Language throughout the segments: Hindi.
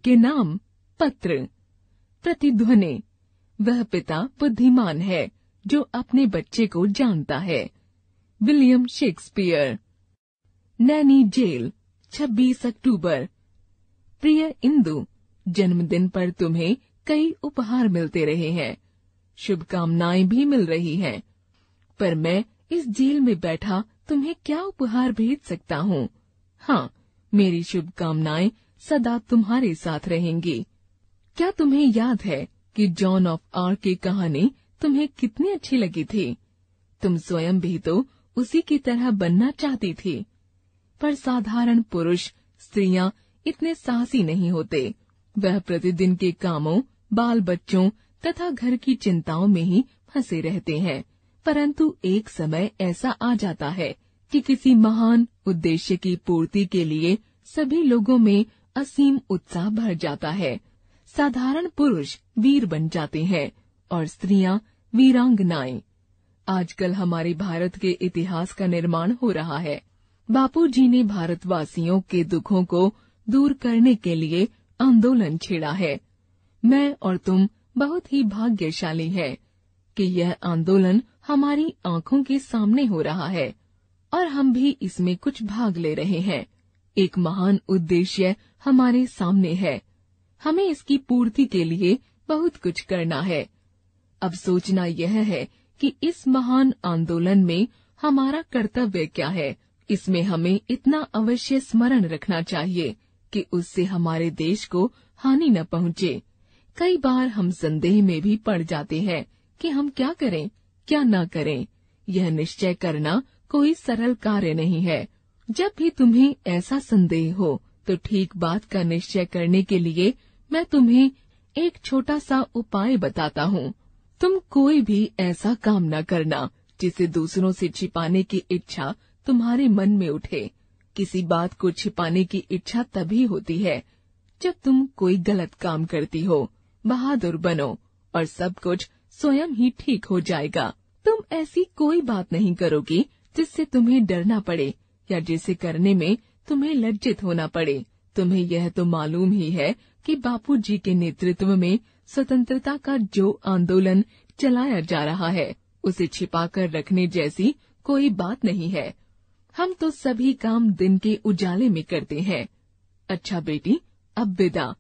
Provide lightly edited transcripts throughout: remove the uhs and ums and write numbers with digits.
के नाम पत्र। प्रतिध्वनि, वह पिता बुद्धिमान है जो अपने बच्चे को जानता है। William Shakespeare. नैनी जेल, 26 अक्टूबर। प्रिय इंदु, जन्मदिन पर तुम्हें कई उपहार मिलते रहे हैं, शुभकामनाएं भी मिल रही हैं, पर मैं इस जेल में बैठा तुम्हें क्या उपहार भेज सकता हूँ? हाँ, मेरी शुभकामनाएं सदा तुम्हारे साथ रहेंगी। क्या तुम्हें याद है कि जॉन ऑफ आर्क की कहानी तुम्हें कितनी अच्छी लगी थी? तुम स्वयं भी तो उसी की तरह बनना चाहती थी, पर साधारण पुरुष, स्त्रियां इतने साहसी नहीं होते। वह प्रतिदिन के कामों, बाल बच्चों तथा घर की चिंताओं में ही फंसे रहते हैं। परंतु एक समय ऐसा आ जाता है कि किसी महान उद्देश्य की पूर्ति के लिए सभी लोगों में असीम उत्साह भर जाता है। साधारण पुरुष वीर बन जाते हैं और स्त्रियां वीरांगनाएं। आजकल हमारे भारत के इतिहास का निर्माण हो रहा है। बापूजी ने भारतवासियों के दुखों को दूर करने के लिए आंदोलन छेड़ा है। मैं और तुम बहुत ही भाग्यशाली हैं कि यह आंदोलन हमारी आंखों के सामने हो रहा है और हम भी इसमें कुछ भाग ले रहे हैं। एक महान उद्देश्य हमारे सामने है। हमें इसकी पूर्ति के लिए बहुत कुछ करना है। अब सोचना यह है कि इस महान आंदोलन में हमारा कर्तव्य क्या है। इसमें हमें इतना अवश्य स्मरण रखना चाहिए कि उससे हमारे देश को हानि न पहुंचे। कई बार हम संदेह में भी पड़ जाते हैं कि हम क्या करें, क्या न करें। यह निश्चय करना कोई सरल कार्य नहीं है। जब भी तुम्हें ऐसा संदेह हो तो ठीक बात का निश्चय करने के लिए मैं तुम्हें एक छोटा सा उपाय बताता हूँ। तुम कोई भी ऐसा काम न करना जिसे दूसरों से छिपाने की इच्छा तुम्हारे मन में उठे। किसी बात को छिपाने की इच्छा तभी होती है जब तुम कोई गलत काम करती हो। बहादुर बनो और सब कुछ स्वयं ही ठीक हो जाएगा। तुम ऐसी कोई बात नहीं करोगी जिससे तुम्हें डरना पड़े या जिसे करने में तुम्हें लज्जित होना पड़े। तुम्हें यह तो मालूम ही है कि बापूजी के नेतृत्व में स्वतंत्रता का जो आंदोलन चलाया जा रहा है उसे छिपाकर रखने जैसी कोई बात नहीं है। हम तो सभी काम दिन के उजाले में करते हैं। अच्छा बेटी, अब विदा।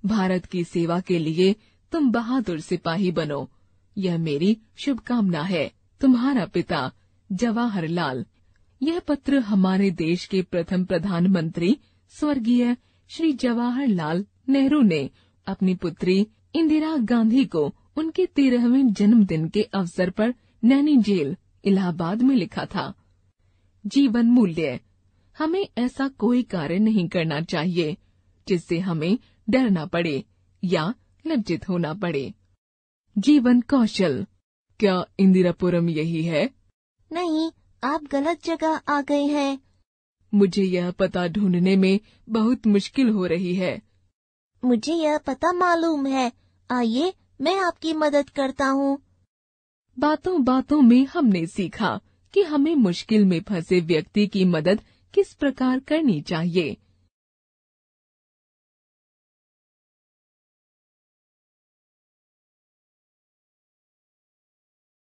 भारत की सेवा के लिए तुम बहादुर सिपाही बनो, यह मेरी शुभकामना है। तुम्हारा पिता जवाहरलाल। यह पत्र हमारे देश के प्रथम प्रधानमंत्री स्वर्गीय श्री जवाहरलाल नेहरू ने अपनी पुत्री इंदिरा गांधी को उनके 13वें जन्मदिन के अवसर पर नैनी जेल, इलाहाबाद में लिखा था। जीवन मूल्य। हमें ऐसा कोई कार्य नहीं करना चाहिए जिससे हमें डरना पड़े या लज्जित होना पड़े। जीवन कौशल। क्या इंदिरापुरम यही है? नहीं, आप गलत जगह आ गए हैं। मुझे यह पता ढूंढने में बहुत मुश्किल हो रही है। मुझे यह पता मालूम है। आइए, मैं आपकी मदद करता हूँ। बातों बातों में हमने सीखा कि हमें मुश्किल में फंसे व्यक्ति की मदद किस प्रकार करनी चाहिए।